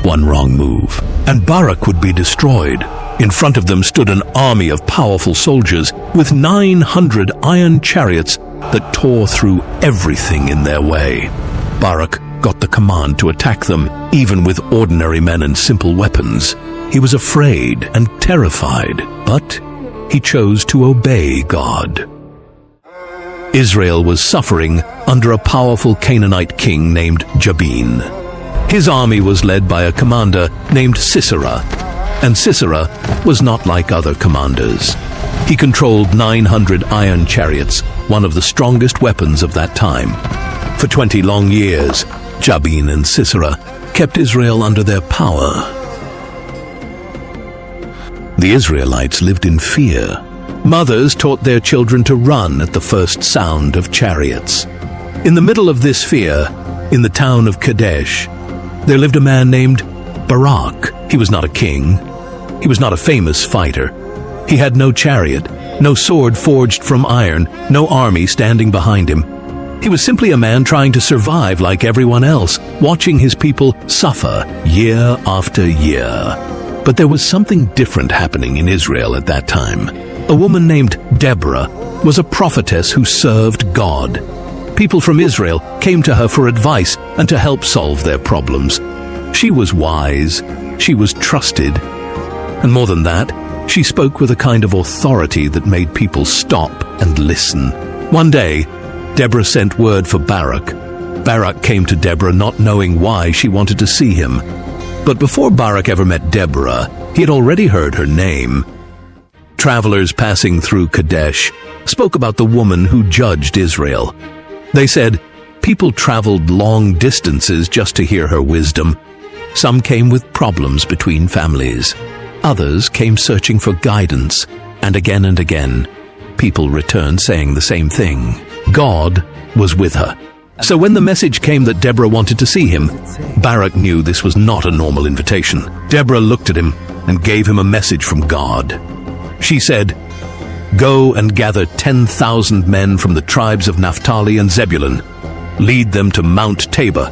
One wrong move, and Barak would be destroyed. In front of them stood an army of powerful soldiers with 900 iron chariots that tore through everything in their way. Barak got the command to attack them, even with ordinary men and simple weapons. He was afraid and terrified, but he chose to obey God. Israel was suffering under a powerful Canaanite king named Jabin. His army was led by a commander named Sisera, and Sisera was not like other commanders. He controlled 900 iron chariots, one of the strongest weapons of that time. For 20 long years, Jabin and Sisera kept Israel under their power. The Israelites lived in fear. Mothers taught their children to run at the first sound of chariots. In the middle of this fear, in the town of Kadesh, there lived a man named Barak. He was not a king. He was not a famous fighter. He had no chariot, no sword forged from iron, no army standing behind him. He was simply a man trying to survive like everyone else, watching his people suffer year after year. But there was something different happening in Israel at that time. A woman named Deborah was a prophetess who served God. People from Israel came to her for advice and to help solve their problems. She was wise, she was trusted, and more than that, she spoke with a kind of authority that made people stop and listen. One day, Deborah sent word for Barak. Barak came to Deborah not knowing why she wanted to see him. But before Barak ever met Deborah, he had already heard her name. Travelers passing through Kadesh spoke about the woman who judged Israel. They said, people traveled long distances just to hear her wisdom. Some came with problems between families. Others came searching for guidance, and again, people returned saying the same thing. God was with her. So when the message came that Deborah wanted to see him, Barak knew this was not a normal invitation. Deborah looked at him and gave him a message from God. She said, "Go and gather 10,000 men from the tribes of Naphtali and Zebulun. Lead them to Mount Tabor.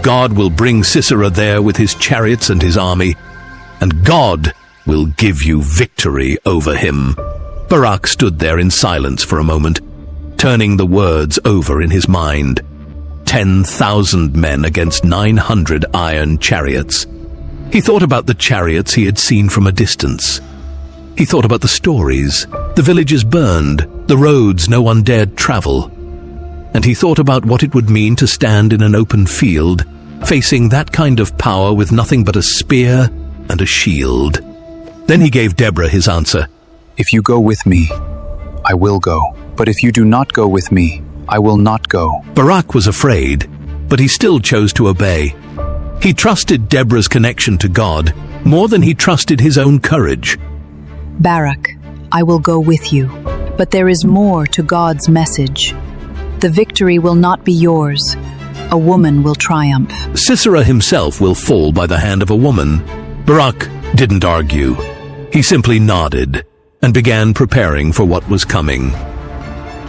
God will bring Sisera there with his chariots and his army, and God will give you victory over him." Barak stood there in silence for a moment, turning the words over in his mind. 10,000 men against 900 iron chariots. He thought about the chariots he had seen from a distance. He thought about the stories, the villages burned, the roads no one dared travel. And he thought about what it would mean to stand in an open field, facing that kind of power with nothing but a spear and a shield. Then he gave Deborah his answer. "If you go with me, I will go. But if you do not go with me, I will not go." Barak was afraid, but he still chose to obey. He trusted Deborah's connection to God more than he trusted his own courage. "Barak, I will go with you, but there is more to God's message. The victory will not be yours. A woman will triumph." Sisera himself will fall by the hand of a woman. Barak didn't argue. He simply nodded and began preparing for what was coming.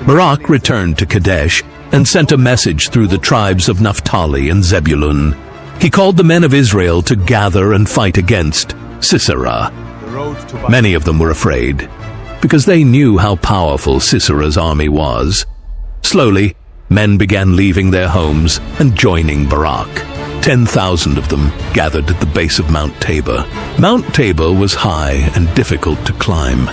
Barak returned to Kadesh and sent a message through the tribes of Naphtali and Zebulun. He called the men of Israel to gather and fight against Sisera. Many of them were afraid, because they knew how powerful Sisera's army was. Slowly, men began leaving their homes and joining Barak. 10,000 of them gathered at the base of Mount Tabor. Mount Tabor was high and difficult to climb.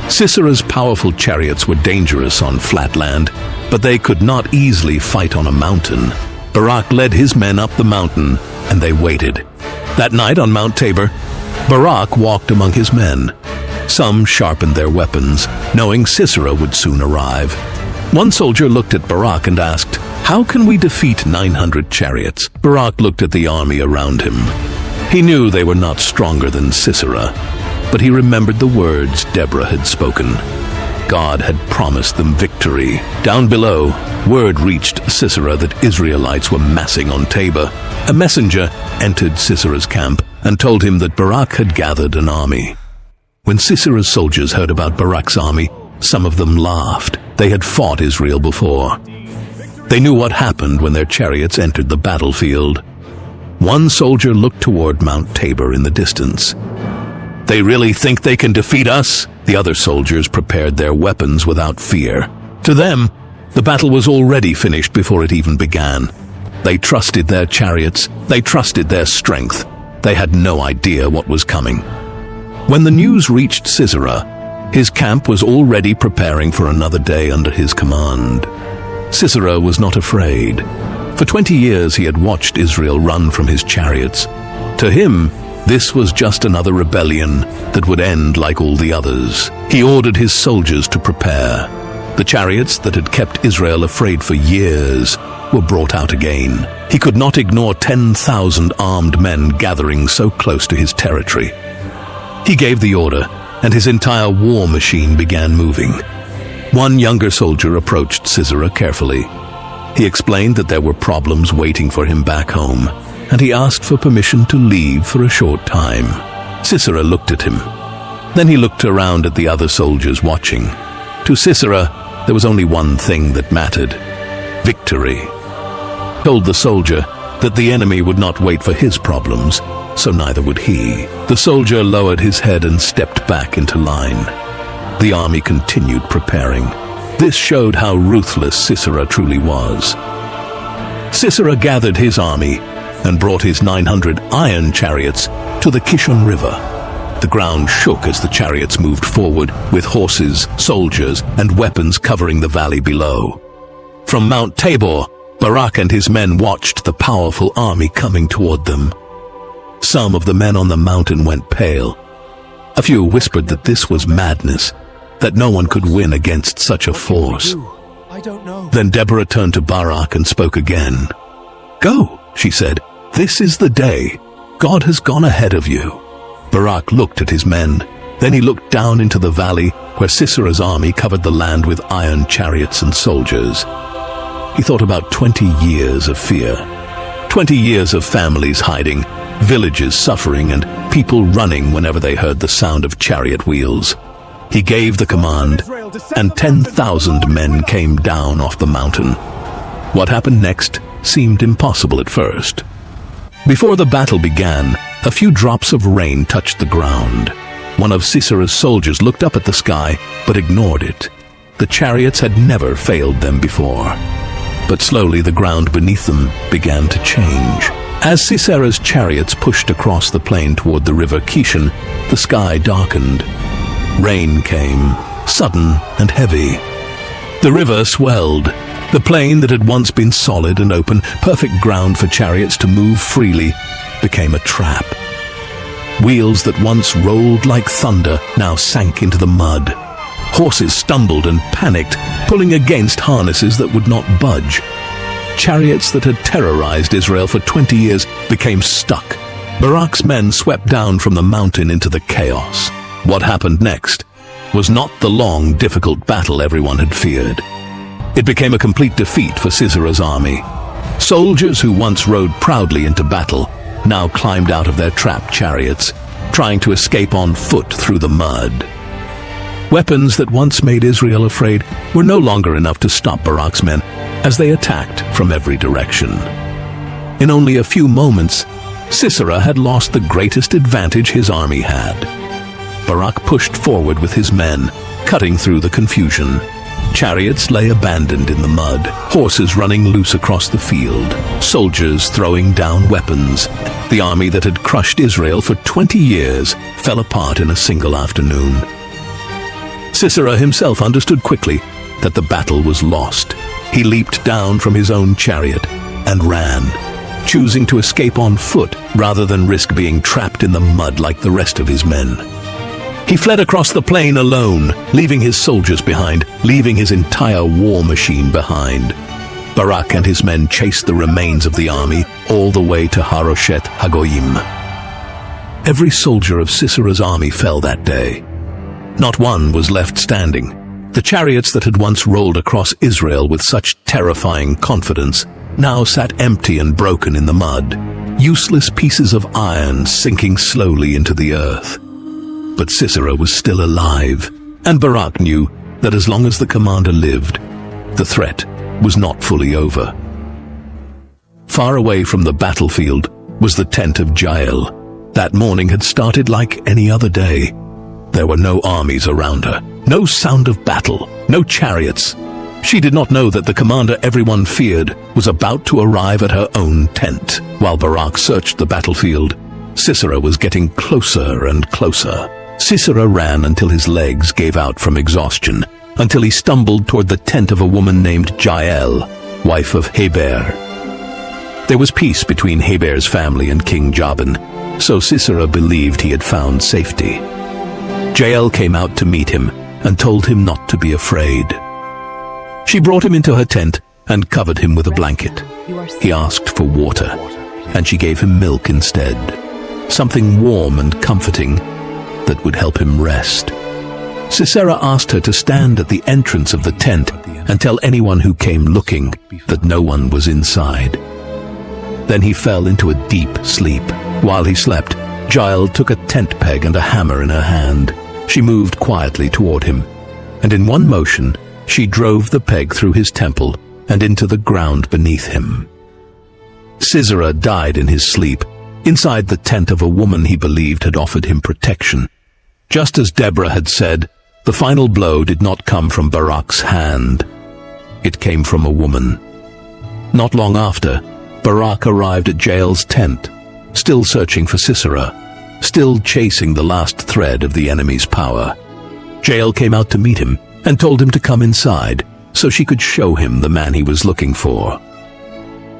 Sisera's powerful chariots were dangerous on flat land, but they could not easily fight on a mountain. Barak led his men up the mountain, and they waited. That night on Mount Tabor, Barak walked among his men. Some sharpened their weapons, knowing Sisera would soon arrive. One soldier looked at Barak and asked, "How can we defeat 900 chariots?" Barak looked at the army around him. He knew they were not stronger than Sisera, but he remembered the words Deborah had spoken. God had promised them victory. Down below, word reached Sisera that Israelites were massing on Tabor. A messenger entered Sisera's camp and told him that Barak had gathered an army. When Sisera's soldiers heard about Barak's army, some of them laughed. They had fought Israel before. They knew what happened when their chariots entered the battlefield. One soldier looked toward Mount Tabor in the distance. "They really think they can defeat us?" The other soldiers prepared their weapons without fear. To them, the battle was already finished before it even began. They trusted their chariots, they trusted their strength. They had no idea what was coming. When the news reached Sisera, his camp was already preparing for another day under his command. Sisera was not afraid. For 20 years he had watched Israel run from his chariots. To him, this was just another rebellion that would end like all the others. He ordered his soldiers to prepare. The chariots that had kept Israel afraid for years were brought out again. He could not ignore 10,000 armed men gathering so close to his territory. He gave the order, and his entire war machine began moving. One younger soldier approached Sisera carefully. He explained that there were problems waiting for him back home, and he asked for permission to leave for a short time. Sisera looked at him. Then he looked around at the other soldiers watching. To Sisera, there was only one thing that mattered: victory. He told the soldier that the enemy would not wait for his problems, so neither would he. The soldier lowered his head and stepped back into line. The army continued preparing. This showed how ruthless Sisera truly was. Sisera gathered his army and brought his 900 iron chariots to the Kishon River. The ground shook as the chariots moved forward, with horses, soldiers, and weapons covering the valley below. From Mount Tabor, Barak and his men watched the powerful army coming toward them. Some of the men on the mountain went pale. A few whispered that this was madness, that no one could win against such a force. I don't know. Then Deborah turned to Barak and spoke again. "Go," she said. "This is the day. God has gone ahead of you." Barak looked at his men. Then he looked down into the valley where Sisera's army covered the land with iron chariots and soldiers. He thought about 20 years of fear. 20 years of families hiding, villages suffering, and people running whenever they heard the sound of chariot wheels. He gave the command, and 10,000 men came down off the mountain. What happened next seemed impossible at first. Before the battle began, a few drops of rain touched the ground. One of Sisera's soldiers looked up at the sky, but ignored it. The chariots had never failed them before. But slowly the ground beneath them began to change. As Sisera's chariots pushed across the plain toward the river Kishon, the sky darkened. Rain came, sudden and heavy. The river swelled. The plain that had once been solid and open, perfect ground for chariots to move freely, became a trap. Wheels that once rolled like thunder now sank into the mud. Horses stumbled and panicked, pulling against harnesses that would not budge. Chariots that had terrorized Israel for 20 years became stuck. Barak's men swept down from the mountain into the chaos. What happened next was not the long, difficult battle everyone had feared. It became a complete defeat for Sisera's army. Soldiers who once rode proudly into battle now climbed out of their trapped chariots, trying to escape on foot through the mud. Weapons that once made Israel afraid were no longer enough to stop Barak's men as they attacked from every direction. In only a few moments, Sisera had lost the greatest advantage his army had. Barak pushed forward with his men, cutting through the confusion. Chariots lay abandoned in the mud, horses running loose across the field, soldiers throwing down weapons. The army that had crushed Israel for 20 years fell apart in a single afternoon. Sisera himself understood quickly that the battle was lost. He leaped down from his own chariot and ran, choosing to escape on foot rather than risk being trapped in the mud like the rest of his men. He fled across the plain alone, leaving his soldiers behind, leaving his entire war machine behind. Barak and his men chased the remains of the army all the way to Haroshet Hagoyim. Every soldier of Sisera's army fell that day. Not one was left standing. The chariots that had once rolled across Israel with such terrifying confidence now sat empty and broken in the mud, useless pieces of iron sinking slowly into the earth. But Sisera was still alive, and Barak knew that as long as the commander lived, the threat was not fully over. Far away from the battlefield, was the tent of Jael. That morning had started like any other day. There were no armies around her, no sound of battle, no chariots. She did not know that the commander everyone feared was about to arrive at her own tent. While Barak searched the battlefield, Sisera was getting closer and closer. Sisera ran until his legs gave out from exhaustion, until he stumbled toward the tent of a woman named Jael, wife of Heber. There was peace between Heber's family and King Jabin, so Sisera believed he had found safety. Jael came out to meet him and told him not to be afraid. She brought him into her tent and covered him with a blanket. He asked for water, and she gave him milk instead, something warm and comforting that would help him rest. Sisera asked her to stand at the entrance of the tent and tell anyone who came looking that no one was inside. Then he fell into a deep sleep. While he slept, Jael took a tent peg and a hammer in her hand. She moved quietly toward him, and in one motion, she drove the peg through his temple and into the ground beneath him. Sisera died in his sleep, inside the tent of a woman he believed had offered him protection. Just as Deborah had said, the final blow did not come from Barak's hand. It came from a woman. Not long after, Barak arrived at Jael's tent, still searching for Sisera, still chasing the last thread of the enemy's power. Jael came out to meet him and told him to come inside so she could show him the man he was looking for.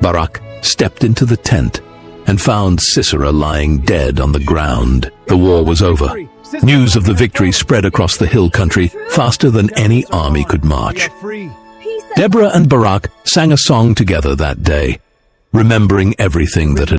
Barak stepped into the tent and found Sisera lying dead on the ground. The war was over. News of the victory spread across the hill country faster than any army could march. Deborah and Barak sang a song together that day, remembering everything that had